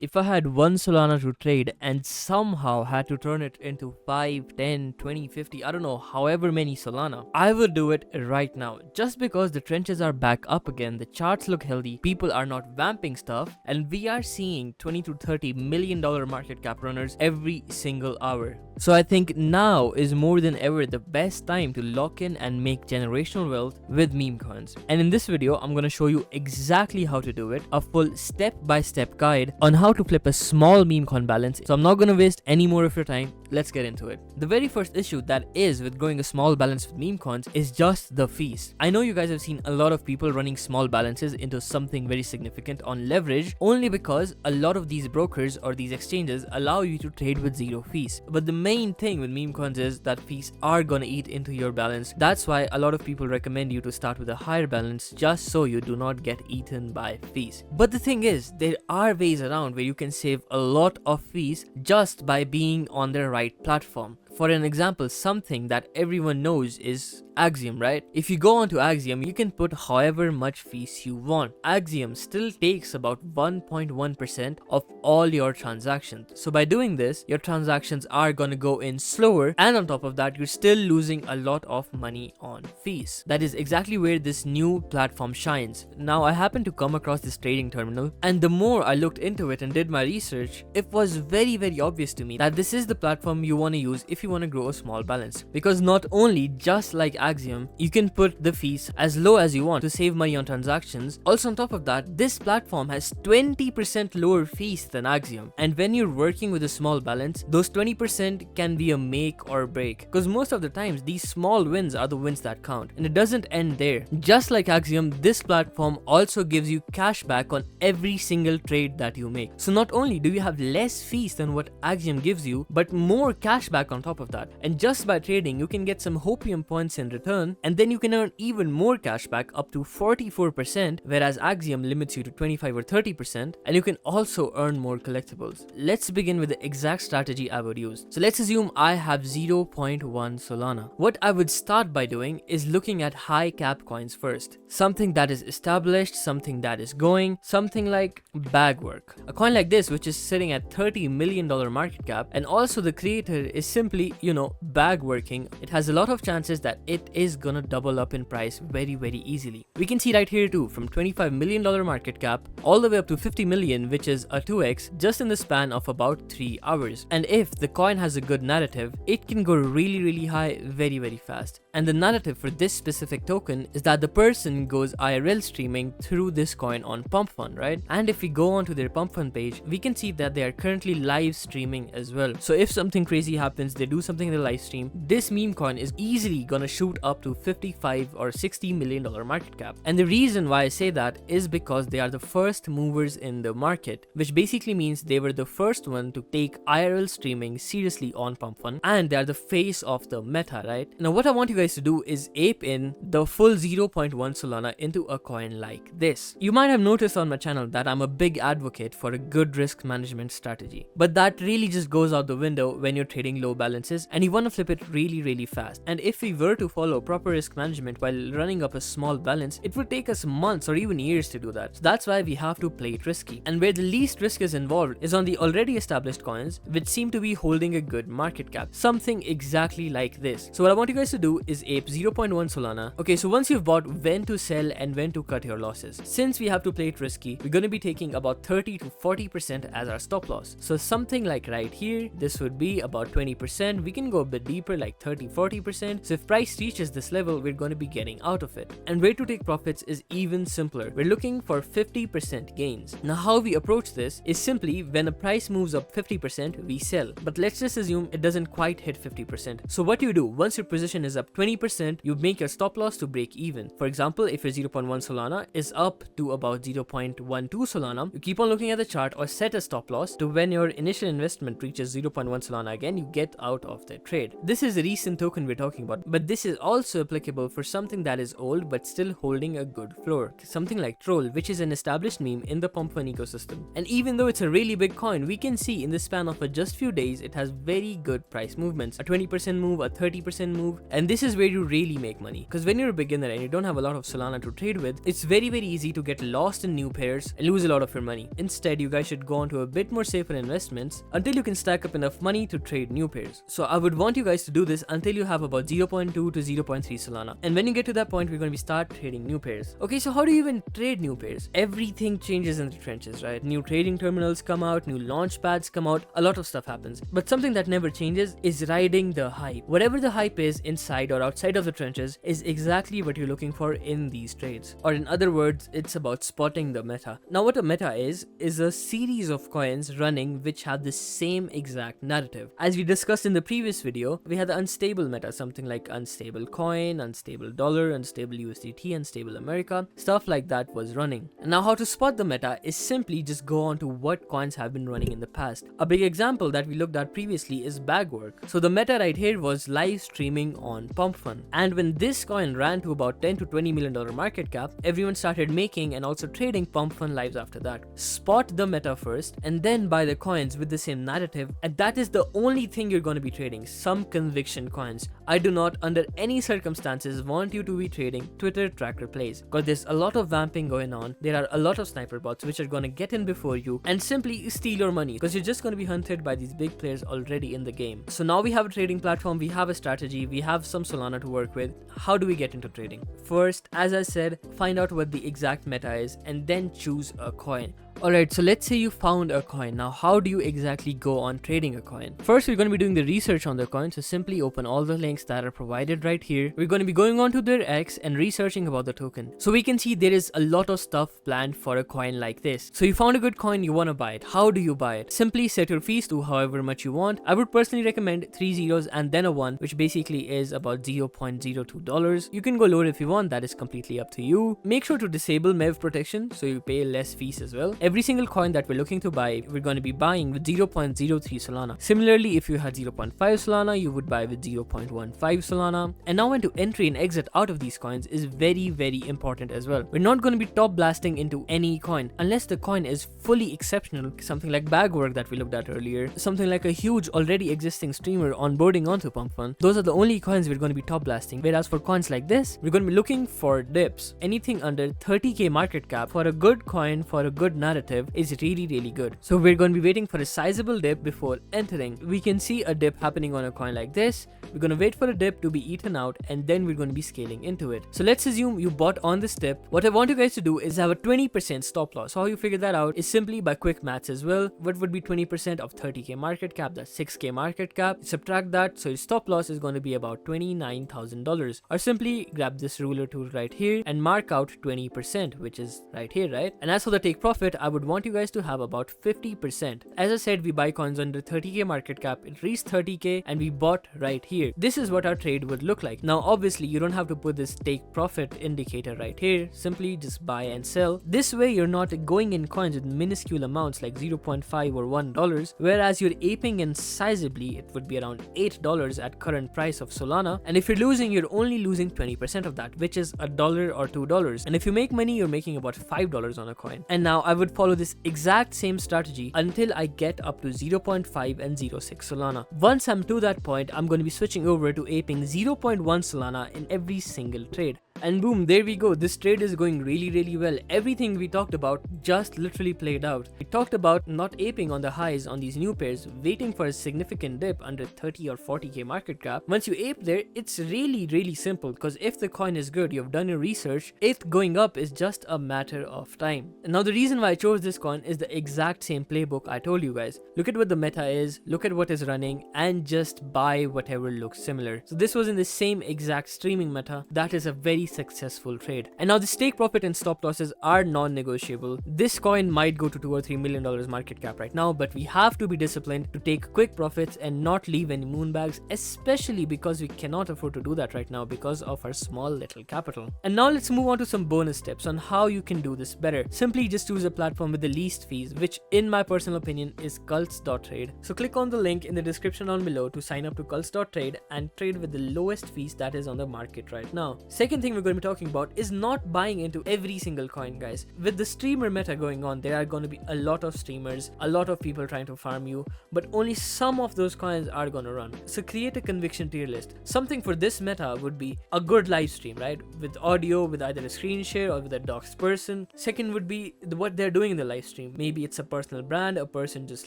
If I had one Solana to trade and somehow had to turn it into 5, 10, 20, 50, I don't know, however many Solana, I would do it right now. Just because the trenches are back up again, the charts look healthy, people are not vamping stuff, and we are seeing 20 to 30 million dollar market cap runners every single hour. So I think now is more than ever the best time to lock in and make generational wealth with meme coins. And in this video, I'm gonna show you exactly how to do it, a full step-by-step guide on how to flip a small meme coin balance. So I'm not gonna waste any more of your time. Let's get into it. The very first issue that is with growing a small balance with meme coins is just the fees. I know you guys have seen a lot of people running small balances into something very significant on leverage only because a lot of these brokers or these exchanges allow you to trade with zero fees. But the main thing with meme coins is that fees are gonna eat into your balance. That's why a lot of people recommend you to start with a higher balance just so you do not get eaten by fees. But the thing is, there are ways around where you can save a lot of fees just by being on the right platform. For an example, something that everyone knows is Axiom, right? If you go onto Axiom, you can put however much fees you want. Axiom still takes about 1.1% of all your transactions. So by doing this, your transactions are gonna go in slower, and on top of that, you're still losing a lot of money on fees. That is exactly where this new platform shines. Now, I happened to come across this trading terminal, and the more I looked into it and did my research, it was very, very obvious to me that this is the platform you want to use if you want to grow a small balance. Because not only, just like Axiom, you can put the fees as low as you want to save money on transactions. Also on top of that, this platform has 20% lower fees than Axiom. And when you're working with a small balance, those 20% can be a make or break. Because most of the times, these small wins are the wins that count. And it doesn't end there. Just like Axiom, this platform also gives you cash back on every single trade that you make. So not only do you have less fees than what Axiom gives you, but more cash back on top of that. And just by trading, you can get some hopium points in return, and then you can earn even more cash back, up to 44%, whereas Axiom limits you to 25 or 30%, and you can also earn more collectibles. Let's begin with the exact strategy I would use. So let's assume I have 0.1 Solana. What I would start by doing is looking at high cap coins first. Something that is established, something that is going, something like Bagwork. A coin like this, which is sitting at $30 million market cap, and also the creator is simply, bag working, it has a lot of chances that it is gonna double up in price very, very easily. We can see right here too, from $25 million market cap all the way up to 50 million, which is a 2x just in the span of about 3 hours. And if the coin has a good narrative, it can go really, really high very, very fast. And the narrative for this specific token is that the person goes IRL streaming through this coin on Pump Fund, right? And if we go onto their Pump Fund page, we can see that they are currently live streaming as well. So if something crazy happens, they do something in the live stream, this meme coin is easily gonna shoot up to 55 or 60 million dollar market cap. And the reason why I say that is because they are the first movers in the market, which basically means they were the first one to take IRL streaming seriously on Pump Fund, and they are the face of the meta, right? Now what I want you guys to do is ape in the full 0.1 Solana into a coin like this. You might have noticed on my channel that I'm a big advocate for a good risk management strategy, but that really just goes out the window when you're trading low balances and you want to flip it really, really fast. And if we were to follow proper risk management while running up a small balance, it would take us months or even years to do that. So that's why we have to play it risky. And where the least risk is involved is on the already established coins, which seem to be holding a good market cap. Something exactly like this. So what I want you guys to do is ape 0.1 Solana. Okay, so once you've bought, when to sell and when to cut your losses. Since we have to play it risky, we're going to be taking about 30 to 40% as our stop loss. So something like right here, this would be about 20%. We can go a bit deeper, like 30-40%. So if price reaches this level, we're going to be getting out of it. And where to take profits is even simpler. We're looking for 50% gains. Now how we approach this is simply when a price moves up 50%, we sell. But let's just assume it doesn't quite hit 50%. So what you do, once your position is up 20%, you make your stop loss to break even. For example, if your 0.1 Solana is up to about 0.12 Solana, you keep on looking at the chart or set a stop loss to when your initial investment reaches 0.1 Solana again, you get out of the trade. This is a recent token we're talking about, but this is also applicable for something that is old but still holding a good floor. Something like Troll, which is an established meme in the Pump Fund ecosystem. And even though it's a really big coin, we can see in the span of just few days, it has very good price movements. A 20% move, a 30% move, and this is is where you really make money. Because when you're a beginner and you don't have a lot of Solana to trade with, it's very easy to get lost in new pairs and lose a lot of your money. Instead, you guys should go on to a bit more safer investments until you can stack up enough money to trade new pairs. So I would want you guys to do this until you have about 0.2 to 0.3 Solana. And when you get to that point, we're going to be start trading new pairs. Okay, so how do you even trade new pairs? Everything changes in the trenches, right? New trading terminals come out, new launch pads come out, a lot of stuff happens. But something that never changes is riding the hype. Whatever the hype is inside or outside of the trenches is exactly what you're looking for in these trades. Or in other words, it's about spotting the meta. Now what a meta is a series of coins running which have the same exact narrative. As we discussed in the previous video, we had the unstable meta, something like unstable coin, unstable dollar, unstable USDT, unstable America, stuff like that was running. And now how to spot the meta is simply just go on to what coins have been running in the past. A big example that we looked at previously is Bagwork. So the meta right here was live streaming on PumpFun. And when this coin ran to about $10 to $20 million market cap, everyone started making and also trading PumpFun lives after that. Spot the meta first and then buy the coins with the same narrative, and that is the only thing you're going to be trading, some conviction coins. I do not under any circumstances want you to be trading Twitter tracker plays, because there's a lot of vamping going on. There are a lot of sniper bots which are going to get in before you and simply steal your money, because you're just going to be hunted by these big players already in the game. So now we have a trading platform, we have a strategy, we have some Solana to work with. How do we get into trading? First, as I said, find out what the exact meta is and then choose a coin. Alright, so let's say you found a coin. Now how do you exactly go on trading a coin? First, we're going to be doing the research on the coin, so simply open all the links that are provided right here. We're going to be going on to their X and researching about the token. So we can see there is a lot of stuff planned for a coin like this. So you found a good coin, you want to buy it. How do you buy it? Simply set your fees to however much you want. I would personally recommend 3 zeros and then a 1, which basically is about $0.02. You can go lower if you want, that is completely up to you. Make sure to disable MEV protection so you pay less fees as well. Every single coin that we're looking to buy, we're going to be buying with 0.03 Solana. Similarly, if you had 0.5 Solana, you would buy with 0.15 Solana. And now when to entry and exit out of these coins is very important as well. We're not going to be top blasting into any coin unless the coin is fully exceptional, something like Bagwork that we looked at earlier, something like a huge already existing streamer onboarding onto PumpFun. Those are the only coins we're going to be top blasting. Whereas for coins like this, we're going to be looking for dips. Anything under 30k market cap for a good coin, for a good narrative, is really good. So we're going to be waiting for a sizable dip before entering. We can see a dip happening on a coin like this. We're going to wait for a dip to be eaten out and then we're going to be scaling into it. So let's assume you bought on this dip. What I want you guys to do is have a 20% stop loss. So how you figure that out is simply by quick maths as well. What would be 20% of 30k market cap? That's 6k market cap. Subtract that, so your stop loss is going to be about $29,000. Or simply grab this ruler tool right here and mark out 20%, which is right here, right? And as for the take profit, I would want you guys to have about 50%. As I said, we buy coins under 30k market cap. It reached 30k and we bought right here. This is what our trade would look like. Now obviously you don't have to put this take profit indicator right here. Simply just buy and sell. This way you're not going in coins with minuscule amounts like 0.5 or $1, whereas you're aping in sizably. It would be around $8 at current price of Solana, and if you're losing, you're only losing 20% of that, which is $1 or $2. And if you make money, you're making about $5 on a coin. And now I would follow this exact same strategy until I get up to 0.5 and 0.6 Solana. Once I'm to that point, I'm going to be switching over to aping 0.1 Solana in every single trade. And boom, there we go. This trade is going really well. Everything we talked about just literally played out. We talked about not aping on the highs on these new pairs, waiting for a significant dip under 30 or 40k market cap. Once you ape there, it's really simple, because if the coin is good, you've done your research, it going up is just a matter of time. And now the reason why I chose this coin is the exact same playbook I told you guys. Look at what the meta is, look at what is running, and just buy whatever looks similar. So this was in the same exact streaming meta. That is a very successful trade. And now the take profit and stop losses are non-negotiable. This coin might go to $2 or $3 million market cap right now, but we have to be disciplined to take quick profits and not leave any moonbags, especially because we cannot afford to do that right now because of our small little capital. And now let's move on to some bonus tips on how you can do this better. Simply just choose a platform with the least fees, which in my personal opinion is cults.trade. So click on the link in the description down below to sign up to cults.trade and trade with the lowest fees that is on the market right now. Second thing we're going to be talking about is not buying into every single coin, guys. With the streamer meta going on, there are going to be a lot of streamers, a lot of people trying to farm you, but only some of those coins are going to run. So create a conviction tier list. Something for this meta would be a good live stream, right? With audio, with either a screen share or with a doxed person. Second would be what they're doing in the live stream. Maybe it's a personal brand, a person just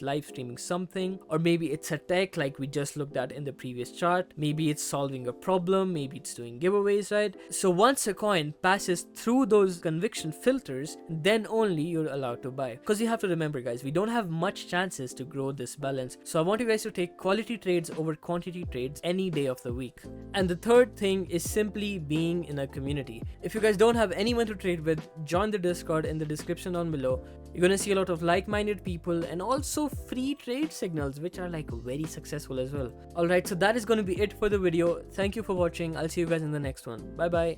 live streaming something, or maybe it's a tech like we just looked at in the previous chart. Maybe it's solving a problem, maybe it's doing giveaways, right? So once a coin passes through those conviction filters, then only you're allowed to buy. Because you have to remember, guys, we don't have much chances to grow this balance. So I want you guys to take quality trades over quantity trades any day of the week. And the third thing is simply being in a community. If you guys don't have anyone to trade with, join the Discord in the description down below. You're gonna see a lot of like-minded people and also free trade signals, which are like very successful as well. Alright, so that is gonna be it for the video. Thank you for watching. I'll see you guys in the next one. Bye bye.